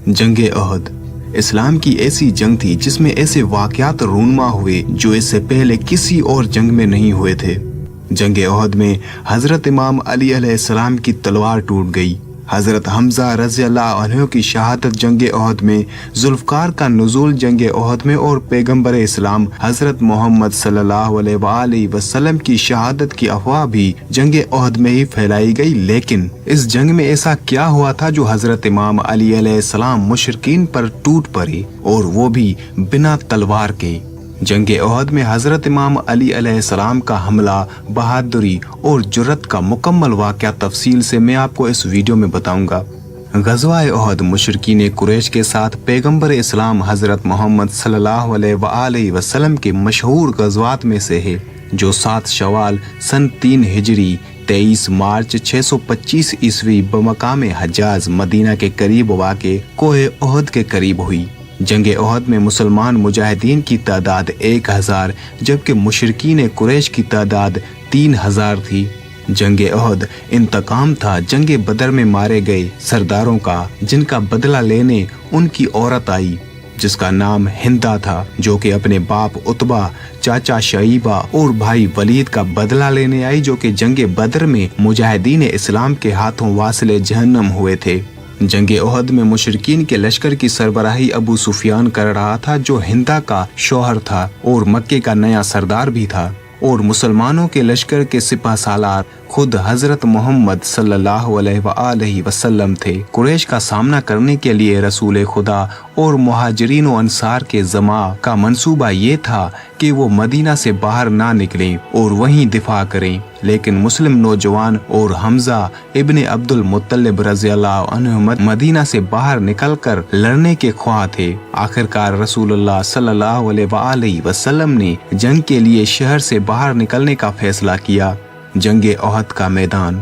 जंग अहद इस्लाम की ऐसी जंग थी जिसमें ऐसे वाक़यात रूनुमा हुए जो इससे पहले किसी और जंग में नहीं हुए थे। जंग अहद में हजरत इमाम अली अलैहिस्सलाम की तलवार टूट गई। हजरत हमजा रज़ियल्लाहु अन्हु की शहादत जंग अहद में, जुल्फ़कार का नुज़ूल जंग अहद में और पैगम्बर इस्लाम हजरत मोहम्मद सल्लल्लाहु अलैहि वसल्लम की शहादत की अफवाह भी जंग अहद में ही फैलाई गई। लेकिन इस जंग में ऐसा क्या हुआ था जो हजरत इमाम अली अलैहिस्सलाम मुशरिकीन पर टूट पड़े, और वो भी बिना तलवार के। जंग अहद में हजरत इमाम अली अलैहिस्सलाम का हमला, बहादुरी और जुर्रत का मुकम्मल वाक़या तफसील से मैं आपको इस वीडियो में बताऊंगा। ग़ज़वा अहद मुशरिकीन कुरैश के साथ पैगम्बर इस्लाम हजरत मोहम्मद सल्लल्लाहु अलैहि वसल्लम के मशहूर ग़ज़वात में से है, जो 7 शवाल सन 3 हिजरी 23 मार्च 625 ईस्वी बमकाम हजाज मदीना के करीब वाक़े कोहे अहद के करीब हुई। जंग अहद में मुसलमान मुजाहिदीन की तादाद 1000 जबकि मुशरिकीन कुरैश की तादाद 3000 थी। जंग अहद इंतकाम था जंग बदर में मारे गए सरदारों का, जिनका बदला लेने उनकी औरत आई जिसका नाम हिंदा था, जो कि अपने बाप उतबा, चाचा शईबा और भाई वलीद का बदला लेने आई, जो कि जंग बदर में मुजाहिदीन इस्लाम के हाथों वासिले जहन्नम हुए थे। जंग अहद में मुशरिकीन के लश्कर की सरबराही अबू सुफियान कर रहा था, जो हिंदा का शौहर था और मक्के का नया सरदार भी था, और मुसलमानों के लश्कर के सिपह सालार खुद हजरत मोहम्मद सल्लल्लाहु अलैहि वसल्लम थे। कुरैश का सामना करने के लिए रसूल खुदा और मुहाजिरीन व अंसार के जमा का मंसूबा ये था कि वो मदीना से बाहर ना निकलें और वहीं दिफा करें, लेकिन मुस्लिम नौजवान और हमजा इब्ने अब्दुल मुत्तलिब रज़ियल्लाहु अन्हु मदीना से बाहर निकलकर लड़ने के ख्वाह थे। आखिरकार रसूलुल्लाह सल्लल्लाहु अलैहि वसल्लम ने जंग के लिए शहर से बाहर निकलने का फैसला किया। जंग अहद का मैदान।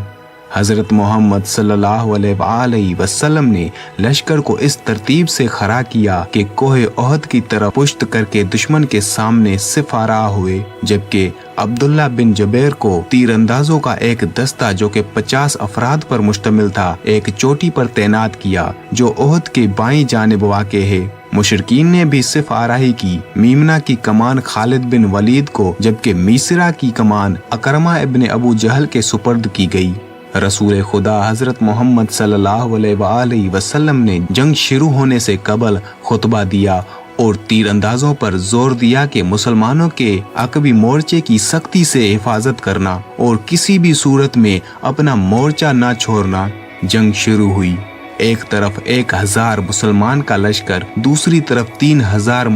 हजरत मोहम्मद सल्लल्लाहु अलैहि वसल्लम ने लश्कर को इस तरतीब से खड़ा किया कि कोहे अहद की तरफ पुश्त करके दुश्मन के सामने सिफारा हुए, जबकि अब्दुल्ला बिन जुबैर को तीरंदाजों का एक दस्ता जो कि 50 अफराद पर मुश्तमिल था, एक चोटी पर तैनात किया जो अहद के बाईं जानिब वाक़े है। मुशरिकीन ने भी सिर्फ आराही की। मीमना की कमान खालिद बिन वलीद को, जबकि मीसरा की कमान अकरमा इब्ने अबू जहल के सुपर्द की गई। रसूल खुदा हजरत मोहम्मद सल्लल्लाहु अलैहि वसल्लम ने जंग शुरू होने से कबल खुतबा दिया और तीर अंदाजों पर जोर दिया कि मुसलमानों के अकबी मोर्चे की सख्ती से हिफाजत करना और किसी भी सूरत में अपना मोर्चा न छोड़ना। जंग शुरू हुई। एक तरफ 1000 मुसलमान का लश्कर, दूसरी तरफ 3000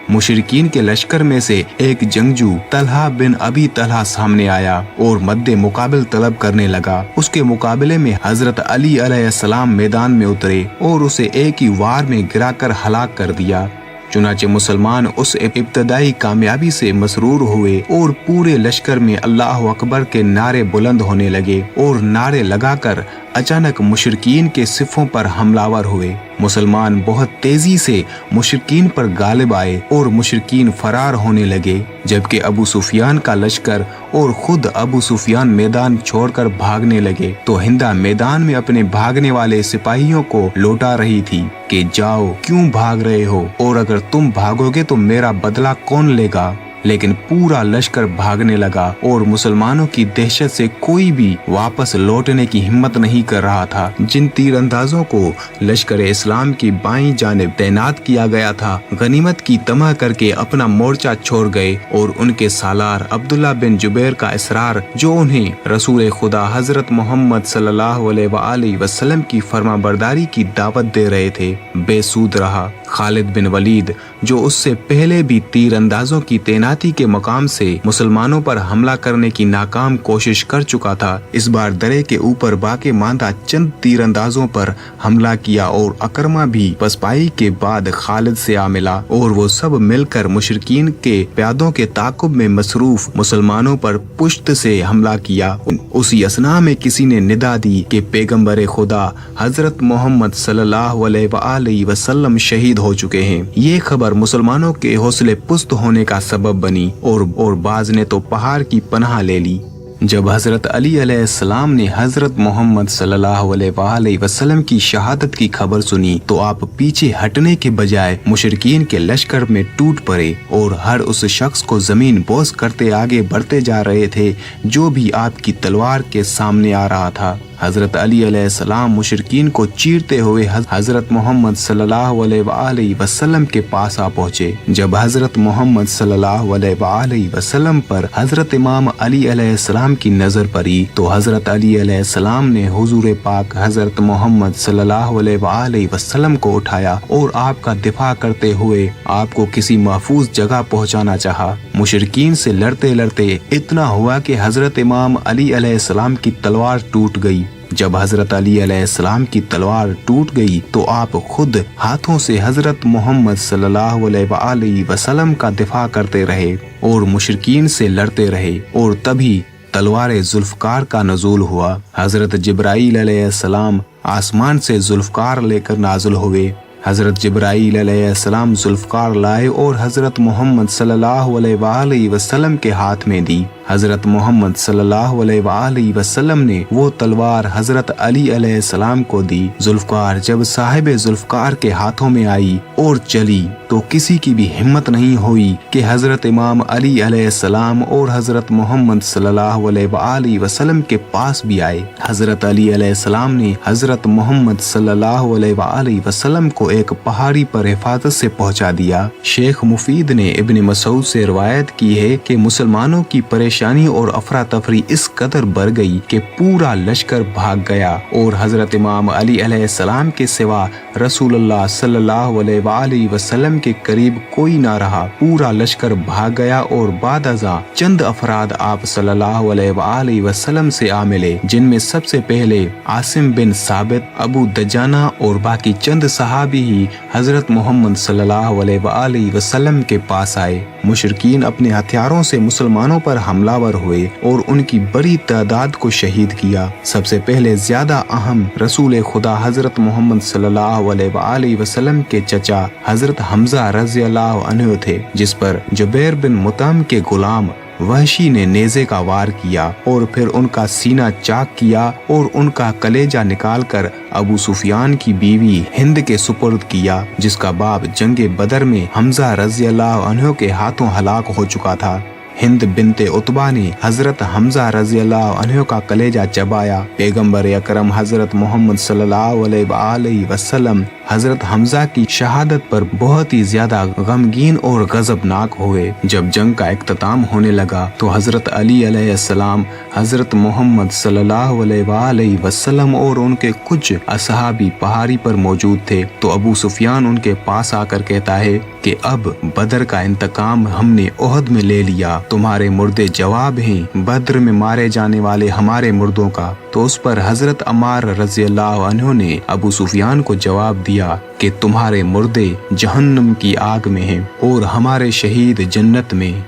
मुशरिकीन के लश्कर में से एक जंगजू तलहा बिन अबी तलहा सामने आया और मद्दे मुकाबिल तलब करने लगा। उसके मुकाबले में हजरत अली अलैहिस्सलाम मैदान में उतरे और उसे एक ही वार में गिराकर हलाक कर दिया। चुनाचे मुसलमान उस इब्तदाई कामयाबी से मसरूर हुए और पूरे लश्कर में अल्लाह अकबर के नारे बुलंद होने लगे और नारे लगाकर अचानक मुशरिकीन के सिफों पर हमलावर हुए। मुसलमान बहुत तेजी से मुशरिकीन पर गालिब आए और मुशरिकीन फरार होने लगे, जबकि अबू सुफियान का लश्कर और खुद अबू सुफियान मैदान छोड़कर भागने लगे। तो हिंदा मैदान में अपने भागने वाले सिपाहियों को लौटा रही थी कि जाओ, क्यों भाग रहे हो, और अगर तुम भागोगे तो मेरा बदला कौन लेगा। लेकिन पूरा लश्कर भागने लगा और मुसलमानों की दहशत से कोई भी वापस लौटने की हिम्मत नहीं कर रहा था। जिन तीरंदाजों को लश्कर इस्लाम की बाईं जानिब तैनात किया गया था, गनीमत की तमह करके अपना मोर्चा छोड़ गए और उनके सालार अब्दुल्ला बिन जुबैर का इसरार, जो उन्हें रसूल खुदा हजरत मोहम्मद सल्लल्लाहु अलैहि वसल्लम की फरमाबरदारी की दावत दे रहे थे, बेसूद रहा। खालिद बिन वलीद, जो उससे पहले भी तीरंदाजों की तैनाती के मकाम से मुसलमानों पर हमला करने की नाकाम कोशिश कर चुका था, इस बार दरे के ऊपर बाके मांदा चंद तीरंदाजों पर हमला किया और अकरमा भी पसपाई के बाद खालिद से आ मिला और वो सब मिलकर मुशरिकीन के प्यादों के ताकुब में मसरूफ मुसलमानों पर पुश्त से हमला किया। उसी असना में किसी ने निदा दी कि पैगम्बर खुदा हजरत मोहम्मद सल्लल्लाहु अलैहि वसल्लम शहीद हो चुके हैं। ये खबर मुसलमानों के हौसले पुस्त होने का सबब बनी और बाज ने तो पहाड़ की पनाह ले ली। जब हजरत अली अलैहिस्सलाम ने हजरत मोहम्मद सल्लल्लाहु अलैहि वसल्लम की शहादत की खबर सुनी तो आप पीछे हटने के बजाय मुशरिकीन के लश्कर में टूट पड़े और हर उस शख्स को जमीन बोस करते आगे बढ़ते जा रहे थे जो भी आपकी तलवार के सामने आ रहा था। हजरत अली अलैहिस्सलाम मुशरिकीन को चीरते हुए हजरत मोहम्मद सल्लल्लाहु अलैहि वसल्लम के पास आ पहुँचे। जब हजरत मोहम्मद सल्लल्लाहु अलैहि वसल्लम पर हजरत इमाम अली अलैहिस्सलाम की नजर पड़ी तो हजरत अली अलैहिस्सलाम ने हुजूर पाक हजरत मोहम्मद सल्लल्लाहु अलैहि वसल्लम को उठाया और आपका दिफा करते हुए आपको किसी महफूज जगह पहुँचाना चाहा। मुशरिकीन से लड़ते लड़ते इतना हुआ कि हजरत इमाम अली अलैहिस्सलाम की तलवार टूट गई। जब हजरत अली अलैहिस्सलाम की तलवार टूट गई तो आप खुद हाथों से हजरत मोहम्मद सल्लल्लाहु अलैहि वसल्लम का दिफा करते रहे और मुशरिकीन से लड़ते रहे और तभी तलवार जुल्फकार का नज़ूल हुआ। हजरत जिब्राईल अलैहिस्सलाम आसमान से जुल्फकार लेकर नाजुल हुए। हजरत जिब्राईल अलैहिस्सलाम जुल्फकार लाए और हजरत मोहम्मद सल्लल्लाहु अलैहि वसल्लम के हाथ में दी। हजरत मोहम्मद सल्लल्लाहु अलैहि वसल्लम ने वो तलवार हजरत अली अलैहिस्सलाम को दी। जुल्फकार जब साहिब जुल्फकार के हाथों में आई और चली तो किसी की भी हिम्मत नहीं हुई कि हजरत इमाम अली अलैहिस्सलाम और हजरत मोहम्मद सल्लल्लाहु अलैहि वसल्लम के पास भी आए। हजरत अली अलैहिस्सलाम ने हजरत मोहम्मद सल्लल्लाहु अलैहि वसल्लम को एक पहाड़ी पर हिफाजत से पहुंचा दिया। शेख मुफीद ने इब्न मसूद से रिवायत की है कि मुसलमानों की परेशानी और अफरा तफरी इस कदर बढ़ गई कि पूरा लश्कर भाग गया और हजरत इमाम अली अलैहिस्सलाम के सिवा रसूलुल्लाह सल्लल्लाहु अलैहि वसल्लम के करीब कोई ना रहा। पूरा लश्कर भाग गया और बाद अज़ा चंद अफराद आप सल्लल्लाहु अलैहि वसल्लम से आ मिले, जिनमें सबसे पहले आसिम बिन साबित, अबू दजाना और बाकी चंद सहाबी ही हजरत मोहम्मद सल्लल्लाहु अलैहि वसल्लम के पास आए। मुशरिकीन अपने हथियारों से मुसलमानों पर हमलावर हुए और उनकी बड़ी तादाद को शहीद किया। सबसे पहले ज्यादा अहम रसूल खुदा हजरत मोहम्मद सल्लल्लाहु अलैहि वसल्लम के चचा हजरत हमजा रज़ियल्लाहु अन्हु थे, जिस पर जुबैर बिन मुतअम के गुलाम वहशी ने नेज़े का वार किया और फिर उनका सीना चाक किया और उनका कलेजा निकालकर अबू सुफियान की बीवी हिंद के सुपुर्द किया, जिसका बाप जंगे बदर में हमजा रज़ियल्लाहु अन्हु के हाथों हलाक हो चुका था। हिंद बिनते उतबा ने हजरत हमजा रज़ियल्लाहु अन्हु का कलेजा चबाया। पैगंबर अकरम हजरत मोहम्मद सल्लल्लाहु अलैहि वसल्लम हजरत हमजा की शहादत पर बहुत ही ज्यादा गमगीन और गजबनाक हुए। जब जंग का इख्तिताम होने लगा तो हजरत अली अलैहिस्सलाम हजरत मोहम्मद सल्लल्लाहु अलैहि वसल्लम और उनके कुछ असहाबी पहाड़ी पर मौजूद थे तो अबू सुफियान उनके पास आकर कहता है कि अब बदर का इंतकाम हमने ओहद में ले लिया, तुम्हारे मुर्दे जवाब हैं बद्र में मारे जाने वाले हमारे मुर्दों का। तो उस पर हजरत अमार रज़ियल्लाहु अन्हु ने अबू सुफियान को जवाब दिया कि तुम्हारे मुर्दे जहन्नम की आग में हैं और हमारे शहीद जन्नत में।